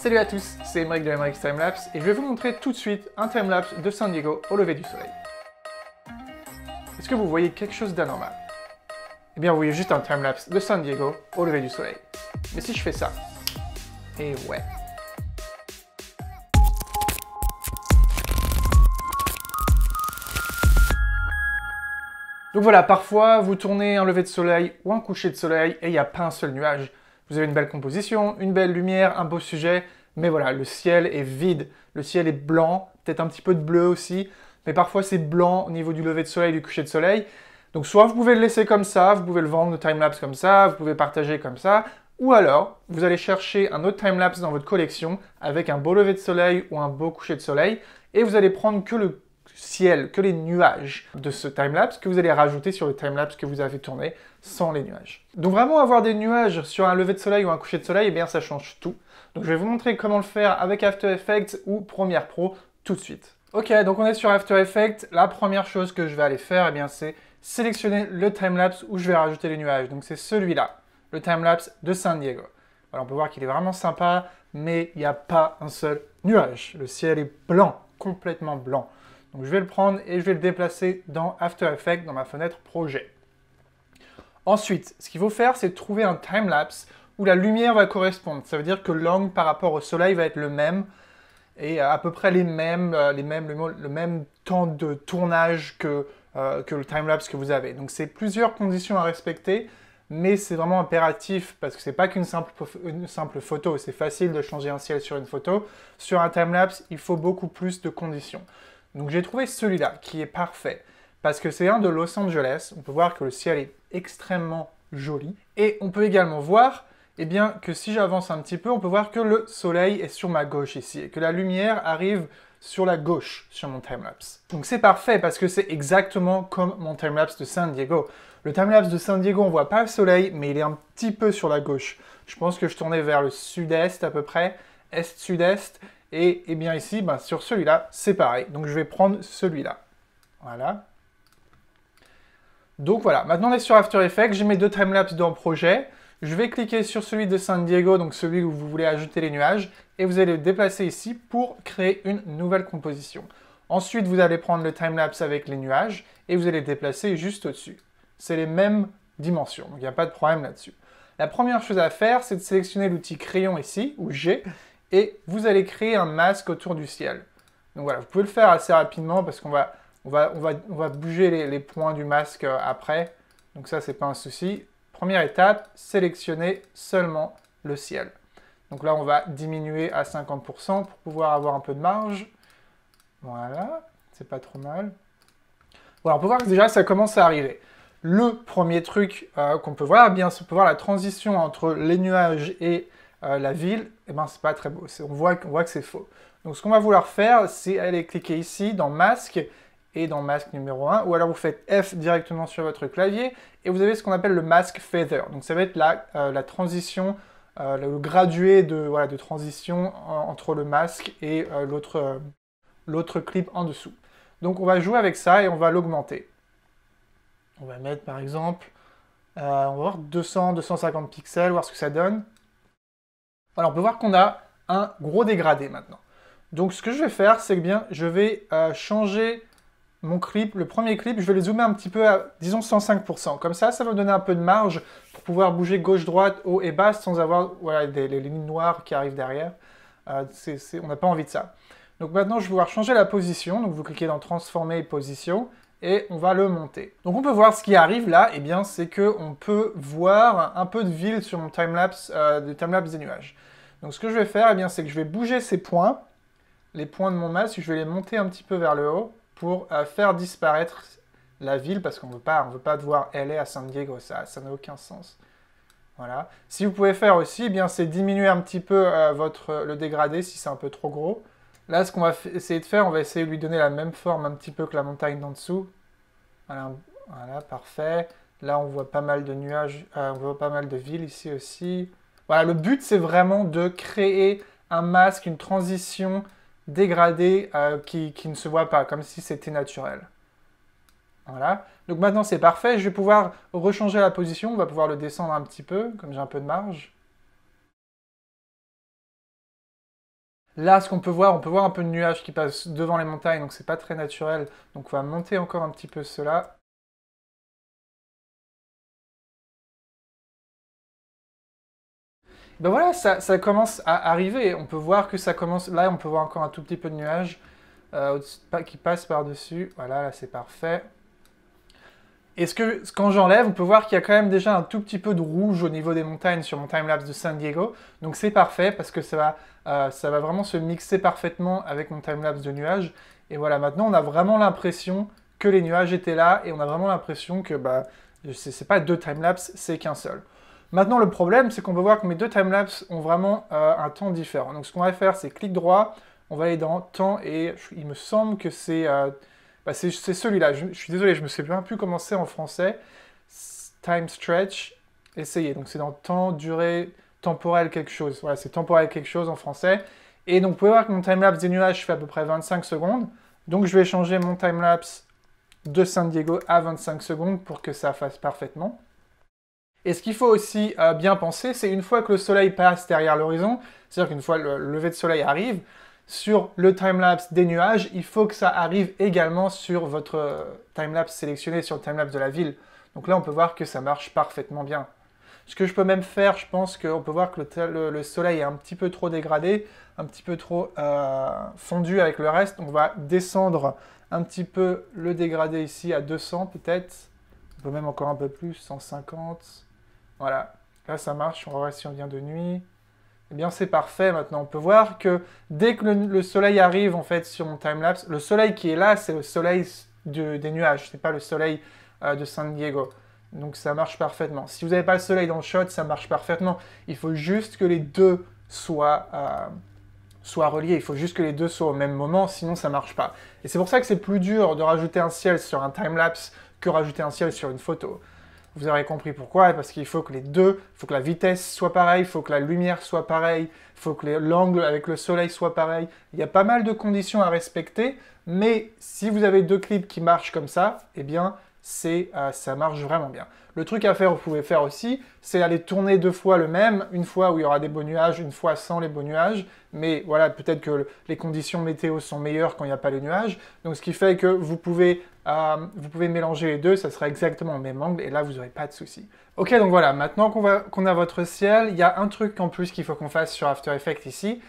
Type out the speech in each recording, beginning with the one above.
Salut à tous, c'est Emeric de Emeric's Timelapse et je vais vous montrer tout de suite un timelapse de San Diego au lever du soleil. Est-ce que vous voyez quelque chose d'anormal? Eh bien vous voyez juste un timelapse de San Diego au lever du soleil. Mais si je fais ça, et ouais. Donc voilà, parfois vous tournez un lever de soleil ou un coucher de soleil et il n'y a pas un seul nuage. Vous avez une belle composition, une belle lumière, un beau sujet, mais voilà, le ciel est vide, le ciel est blanc, peut-être un petit peu de bleu aussi, mais parfois c'est blanc au niveau du lever de soleil, du coucher de soleil. Donc soit vous pouvez le laisser comme ça, vous pouvez le vendre le timelapse comme ça, vous pouvez partager comme ça, ou alors vous allez chercher un autre timelapse dans votre collection avec un beau lever de soleil ou un beau coucher de soleil, et vous allez prendre que le ciel, que les nuages de ce timelapse que vous allez rajouter sur le timelapse que vous avez tourné sans les nuages. Donc vraiment avoir des nuages sur un lever de soleil ou un coucher de soleil, eh bien ça change tout. Donc je vais vous montrer comment le faire avec After Effects ou Premiere Pro tout de suite. Ok, donc on est sur After Effects. La première chose que je vais aller faire, eh bien c'est sélectionner le timelapse où je vais rajouter les nuages. Donc c'est celui-là, le timelapse de San Diego. Alors on peut voir qu'il est vraiment sympa, mais il n'y a pas un seul nuage. Le ciel est blanc, complètement blanc. Donc je vais le prendre et je vais le déplacer dans After Effects, dans ma fenêtre projet. Ensuite, ce qu'il faut faire, c'est trouver un timelapse où la lumière va correspondre. Ça veut dire que l'angle par rapport au soleil va être le même et à peu près le même temps de tournage que le timelapse que vous avez. Donc c'est plusieurs conditions à respecter, mais c'est vraiment impératif parce que c'est pas qu'une simple photo. C'est facile de changer un ciel sur une photo. Sur un timelapse, il faut beaucoup plus de conditions. Donc j'ai trouvé celui-là qui est parfait parce que c'est un de Los Angeles. On peut voir que le ciel est extrêmement joli. Et on peut également voir que si j'avance un petit peu, on peut voir que le soleil est sur ma gauche ici et que la lumière arrive sur la gauche sur mon timelapse. Donc c'est parfait parce que c'est exactement comme mon timelapse de San Diego. Le timelapse de San Diego, on voit pas le soleil, mais il est un petit peu sur la gauche. Je pense que je tournais vers le sud-est à peu près, est-sud-est. Et bien ici, sur celui-là, c'est pareil. Donc je vais prendre celui-là. Voilà. Donc voilà, maintenant on est sur After Effects, j'ai mes deux timelapses dans le projet. Je vais cliquer sur celui de San Diego, donc celui où vous voulez ajouter les nuages, et vous allez le déplacer ici pour créer une nouvelle composition. Ensuite, vous allez prendre le timelapse avec les nuages, et vous allez le déplacer juste au-dessus. C'est les mêmes dimensions, donc il n'y a pas de problème là-dessus. La première chose à faire, c'est de sélectionner l'outil crayon ici, ou G, et vous allez créer un masque autour du ciel. Donc voilà, vous pouvez le faire assez rapidement parce qu'on va bouger les points du masque après. Donc ça, c'est pas un souci. Première étape, sélectionner seulement le ciel. Donc là, on va diminuer à 50% pour pouvoir avoir un peu de marge. Voilà, c'est pas trop mal. Voilà, on peut voir que déjà, ça commence à arriver. Le premier truc qu'on peut voir, on peut voir la transition entre les nuages et la ville, c'est pas très beau. On voit que c'est faux. Donc ce qu'on va vouloir faire, c'est aller cliquer ici dans Masque et dans Masque numéro 1, ou alors vous faites F directement sur votre clavier et vous avez ce qu'on appelle le Mask Feather. Donc ça va être la transition, le gradué de transition entre le masque et l'autre clip en dessous. Donc on va jouer avec ça et on va l'augmenter. On va mettre par exemple, on va voir 200-250 pixels, voir ce que ça donne. Alors on peut voir qu'on a un gros dégradé maintenant. Donc ce que je vais faire, c'est que je vais changer mon clip, le premier clip, je vais les zoomer un petit peu à, disons, 105%. Comme ça, ça va me donner un peu de marge pour pouvoir bouger gauche-droite, haut et bas, sans avoir les lignes noires qui arrivent derrière. On n'a pas envie de ça. Donc maintenant, je vais pouvoir changer la position. Donc vous cliquez dans Transformer position et on va le monter. Donc on peut voir ce qui arrive là, c'est qu'on peut voir un peu de ville sur mon timelapse, des nuages. Donc ce que je vais faire, c'est que je vais bouger ces points, les points de mon masque, je vais les monter un petit peu vers le haut pour faire disparaître la ville, parce qu'on ne veut pas voir LA à San Diego, ça n'a aucun sens. Voilà. Si vous pouvez faire aussi, c'est diminuer un petit peu le dégradé si c'est un peu trop gros. Là, ce qu'on va essayer de faire, on va essayer de lui donner la même forme un petit peu que la montagne d'en dessous. Voilà, parfait. Là, on voit pas mal de nuages, on voit pas mal de villes ici aussi. Voilà, le but, c'est vraiment de créer un masque, une transition dégradée qui ne se voit pas, comme si c'était naturel. Voilà. Donc maintenant, c'est parfait. Je vais pouvoir rechanger la position. On va pouvoir le descendre un petit peu, comme j'ai un peu de marge. Là, ce qu'on peut voir, on peut voir un peu de nuages qui passent devant les montagnes, donc c'est pas très naturel. Donc on va monter encore un petit peu cela. Ben voilà, ça commence à arriver. On peut voir que ça commence... Là, on peut voir encore un tout petit peu de nuages qui passent par-dessus. Voilà, là c'est parfait. Et quand j'enlève, on peut voir qu'il y a quand même déjà un tout petit peu de rouge au niveau des montagnes sur mon timelapse de San Diego. Donc c'est parfait parce que ça va vraiment se mixer parfaitement avec mon timelapse de nuages. Et voilà, maintenant on a vraiment l'impression que les nuages étaient là et on a vraiment l'impression que bah, c'est pas deux timelapses, c'est qu'un seul. Maintenant le problème, c'est qu'on peut voir que mes deux timelapses ont vraiment un temps différent. Donc ce qu'on va faire, c'est clic droit, on va aller dans temps et il me semble que c'est bah, c'est celui-là. Je suis désolé, je me souviens plus comment c'est en français. Time stretch, essayez. Donc c'est dans temps, durée, temporel quelque chose. Voilà, c'est temporel quelque chose en français. Et donc vous pouvez voir que mon timelapse des nuages fait à peu près 25 secondes. Donc je vais changer mon timelapse de San Diego à 25 secondes pour que ça fasse parfaitement. Et ce qu'il faut aussi bien penser, c'est une fois que le soleil passe derrière l'horizon, c'est-à-dire qu'une fois le lever de soleil arrive, sur le timelapse des nuages, il faut que ça arrive également sur votre timelapse sélectionné, sur le timelapse de la ville. Donc là, on peut voir que ça marche parfaitement bien. Ce que je peux même faire, je pense qu'on peut voir que le soleil est un petit peu trop dégradé, un petit peu trop fondu avec le reste. On va descendre un petit peu le dégradé ici à 200 peut-être. On peut même encore un peu plus, 150. Voilà, là ça marche, on va voir si on vient de nuit. Eh bien c'est parfait maintenant, on peut voir que dès que le soleil arrive en fait sur mon timelapse, le soleil qui est là c'est le soleil des nuages, c'est pas le soleil de San Diego. Donc ça marche parfaitement. Si vous n'avez pas le soleil dans le shot, ça marche parfaitement. Il faut juste que les deux soient reliés, il faut juste que les deux soient au même moment, sinon ça marche pas. Et c'est pour ça que c'est plus dur de rajouter un ciel sur un timelapse que rajouter un ciel sur une photo. Vous aurez compris pourquoi, parce qu'il faut que les deux, il faut que la vitesse soit pareille, il faut que la lumière soit pareille, il faut que l'angle avec le soleil soit pareil. Il y a pas mal de conditions à respecter, mais si vous avez deux clips qui marchent comme ça, eh bien, ça marche vraiment bien. Le truc à faire, vous pouvez faire aussi, c'est aller tourner deux fois le même, une fois où il y aura des beaux nuages, une fois sans les beaux nuages, mais voilà, peut-être que les conditions météo sont meilleures quand il n'y a pas les nuages, donc ce qui fait que vous pouvez mélanger les deux, ça sera exactement le même angle, et là, vous n'aurez pas de souci. Ok, donc voilà, maintenant qu'on a votre ciel, il y a un truc en plus qu'il faut qu'on fasse sur After Effects ici,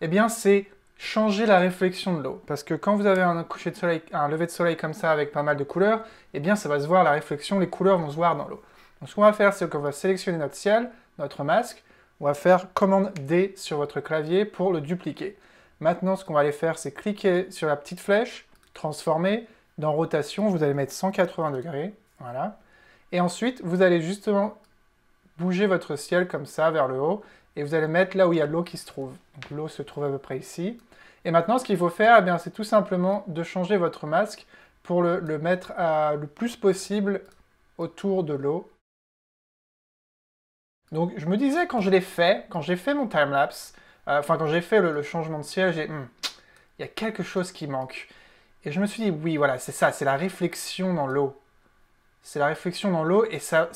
eh bien, c'est changer la réflexion de l'eau. Parce que quand vous avez un coucher de soleil, un lever de soleil comme ça avec pas mal de couleurs, eh bien ça va se voir, la réflexion, les couleurs vont se voir dans l'eau. Donc ce qu'on va faire, c'est qu'on va sélectionner notre ciel, notre masque, on va faire commande D sur votre clavier pour le dupliquer. Maintenant, ce qu'on va aller faire, c'est cliquer sur la petite flèche, transformer, dans rotation, vous allez mettre 180 degrés, voilà. Et ensuite, vous allez justement bouger votre ciel comme ça vers le haut, et vous allez mettre là où il y a l'eau qui se trouve. Donc l'eau se trouve à peu près ici. Et maintenant, ce qu'il faut faire, eh bien, c'est tout simplement de changer votre masque pour le mettre le plus possible autour de l'eau. Donc je me disais quand j'ai fait mon timelapse, quand j'ai fait le changement de ciel, il y a quelque chose qui manque. Et je me suis dit, oui, voilà, c'est ça, c'est la réflexion dans l'eau. C'est la réflexion dans l'eau, et ça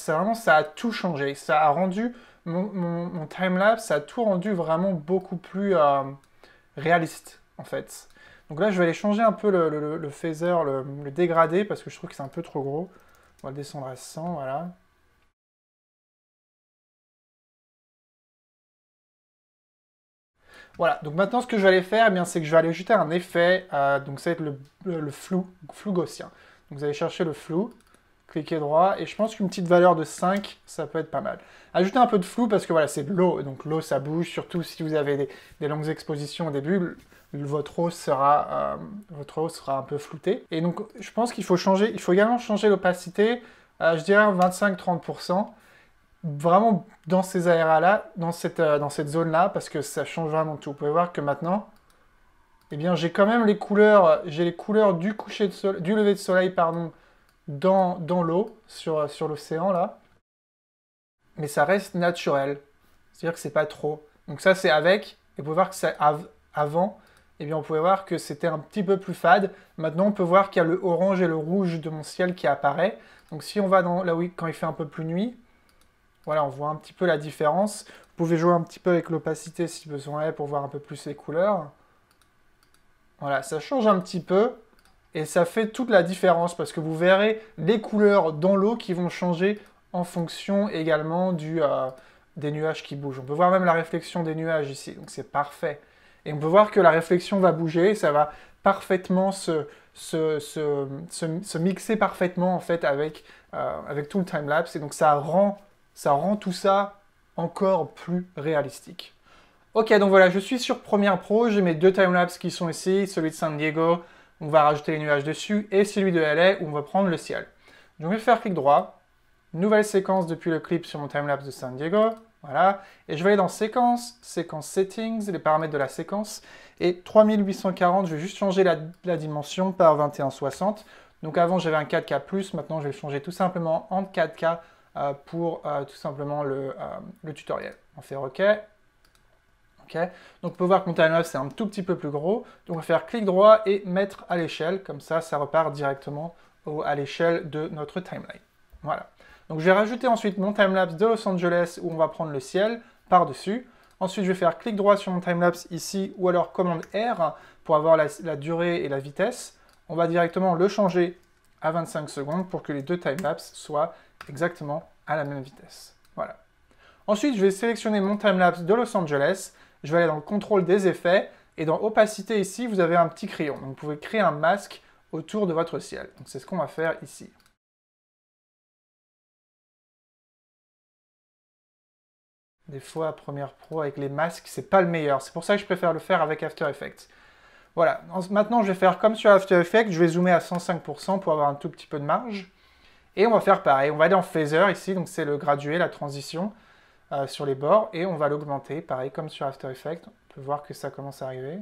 a tout changé. Ça a rendu mon timelapse, ça a tout rendu vraiment beaucoup plus réaliste, en fait. Donc là, je vais aller changer un peu le phaser, le dégradé, parce que je trouve que c'est un peu trop gros. On va le descendre à 100, voilà. Voilà, donc maintenant, ce que je vais aller faire, eh bien, c'est que je vais aller ajouter un effet, donc ça va être le flou gaussien. Donc vous allez chercher le flou, cliquez droit, et je pense qu'une petite valeur de 5, ça peut être pas mal. Ajoutez un peu de flou parce que voilà, c'est de l'eau, donc l'eau ça bouge, surtout si vous avez des longues expositions au début, votre eau sera un peu floutée. Et donc je pense qu'il faut changer, il faut également changer l'opacité, je dirais 25-30%, vraiment dans ces aéras-là, dans cette zone-là, parce que ça change vraiment tout. Vous pouvez voir que maintenant, eh bien j'ai quand même j'ai les couleurs du lever de soleil, pardon, dans l'eau, sur l'océan là, mais ça reste naturel. C'est-à-dire que c'est pas trop. Donc ça c'est avec, et vous pouvez voir que c'est avant, eh bien on pouvait voir que c'était un petit peu plus fade. Maintenant on peut voir qu'il y a le orange et le rouge de mon ciel qui apparaît. Donc si on va quand il fait un peu plus nuit, voilà, on voit un petit peu la différence. Vous pouvez jouer un petit peu avec l'opacité si besoin est pour voir un peu plus les couleurs. Voilà, ça change un petit peu et ça fait toute la différence parce que vous verrez les couleurs dans l'eau qui vont changer en fonction également des nuages qui bougent. On peut voir même la réflexion des nuages ici, donc c'est parfait. Et on peut voir que la réflexion va bouger, ça va parfaitement se mixer parfaitement en fait avec tout le timelapse, et donc ça rend tout ça encore plus réalistique. Ok, donc voilà, je suis sur Premiere Pro, j'ai mes deux timelapses qui sont ici, celui de San Diego, on va rajouter les nuages dessus, et celui de LA, où on va prendre le ciel. Donc je vais faire clic droit, nouvelle séquence depuis le clip sur mon timelapse de San Diego, voilà, et je vais aller dans séquence, séquence settings, les paramètres de la séquence, et 3840, je vais juste changer la dimension par 2160. Donc avant j'avais un 4K+, maintenant je vais le changer tout simplement en 4K pour tout simplement le tutoriel. On fait OK. Okay. Donc on peut voir que mon timelapse c'est un tout petit peu plus gros. Donc on va faire clic droit et mettre à l'échelle, comme ça repart directement à l'échelle de notre timeline. Voilà. Donc je vais rajouter ensuite mon timelapse de Los Angeles où on va prendre le ciel par-dessus. Ensuite je vais faire clic droit sur mon timelapse ici ou alors commande R pour avoir la durée et la vitesse. On va directement le changer à 25 secondes pour que les deux timelapses soient exactement à la même vitesse. Voilà. Ensuite je vais sélectionner mon timelapse de Los Angeles. Je vais aller dans le contrôle des effets, et dans opacité ici, vous avez un petit crayon. Donc vous pouvez créer un masque autour de votre ciel. Donc c'est ce qu'on va faire ici. Des fois, Premiere Pro avec les masques, c'est pas le meilleur. C'est pour ça que je préfère le faire avec After Effects. Voilà, maintenant je vais faire comme sur After Effects, je vais zoomer à 105% pour avoir un tout petit peu de marge. Et on va faire pareil, on va aller en Phaser ici, donc c'est le gradué, la transition. Sur les bords, et on va l'augmenter, pareil comme sur After Effects. On peut voir que ça commence à arriver.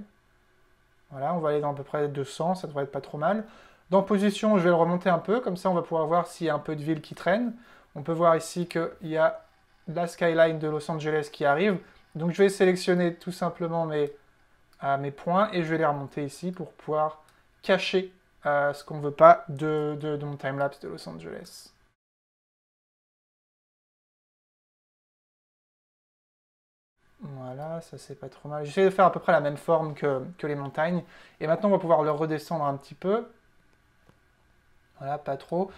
Voilà, on va aller dans à peu près 200, ça devrait être pas trop mal. Dans position, je vais le remonter un peu, comme ça on va pouvoir voir s'il y a un peu de ville qui traîne. On peut voir ici qu'il y a la skyline de Los Angeles qui arrive. Donc je vais sélectionner tout simplement mes points, et je vais les remonter ici pour pouvoir cacher ce qu'on ne veut pas de mon timelapse de Los Angeles. Voilà, ça c'est pas trop mal. J'essaie de faire à peu près la même forme que les montagnes. Et maintenant on va pouvoir le redescendre un petit peu. Voilà, pas trop.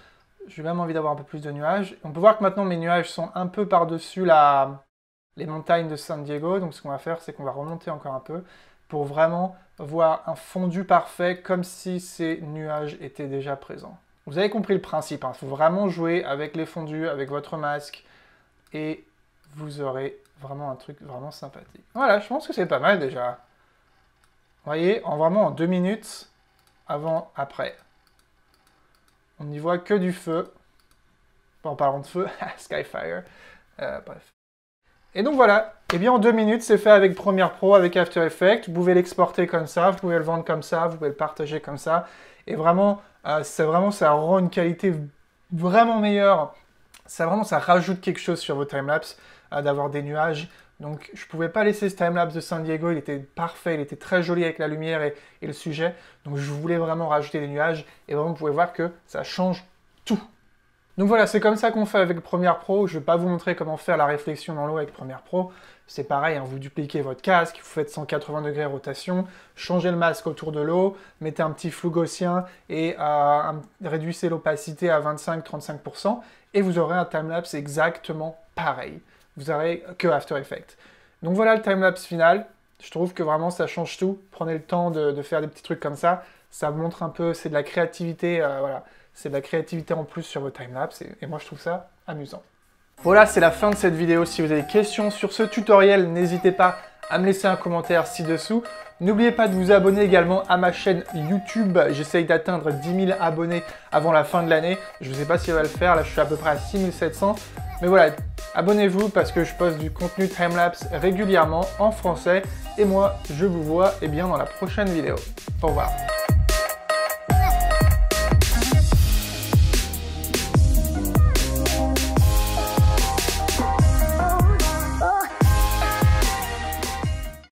J'ai même envie d'avoir un peu plus de nuages. On peut voir que maintenant mes nuages sont un peu par-dessus les montagnes de San Diego. Donc ce qu'on va faire, c'est qu'on va remonter encore un peu pour vraiment voir un fondu parfait comme si ces nuages étaient déjà présents. Vous avez compris le principe, hein. Il faut vraiment jouer avec les fondus, avec votre masque, et vous aurez vraiment un truc vraiment sympathique. Voilà, je pense que c'est pas mal déjà. Vous voyez, vraiment en 2 minutes, avant, après. On n'y voit que du feu. En parlant de feu, Skyfire. Bref. Et donc voilà, et bien en 2 minutes, c'est fait avec Premiere Pro, avec After Effects. Vous pouvez l'exporter comme ça, vous pouvez le vendre comme ça, vous pouvez le partager comme ça. Et vraiment, ça rend une qualité vraiment meilleure. Ça rajoute quelque chose sur vos timelapses, d'avoir des nuages. Donc je ne pouvais pas laisser ce timelapse de San Diego, il était parfait, il était très joli avec la lumière et le sujet. Donc je voulais vraiment rajouter des nuages, et vraiment vous pouvez voir que ça change tout. Donc voilà, c'est comme ça qu'on fait avec Premiere Pro. Je ne vais pas vous montrer comment faire la réflexion dans l'eau avec Premiere Pro. C'est pareil, hein, vous dupliquez votre casque, vous faites 180 degrés rotation, changez le masque autour de l'eau, mettez un petit flou gaussien et réduisez l'opacité à 25-35%, et vous aurez un timelapse exactement pareil. Vous n'aurez que After Effects. Donc voilà le timelapse final. Je trouve que vraiment ça change tout. Prenez le temps de faire des petits trucs comme ça. Ça montre un peu, c'est de la créativité, voilà. C'est de la créativité en plus sur vos timelapses, et moi je trouve ça amusant. Voilà, c'est la fin de cette vidéo. Si vous avez des questions sur ce tutoriel, n'hésitez pas à me laisser un commentaire ci-dessous. N'oubliez pas de vous abonner également à ma chaîne YouTube. J'essaye d'atteindre 10 000 abonnés avant la fin de l'année. Je ne sais pas si elle va le faire, là je suis à peu près à 6 700. Mais voilà, abonnez-vous parce que je poste du contenu timelapse régulièrement en français. Et moi, je vous vois dans la prochaine vidéo. Au revoir.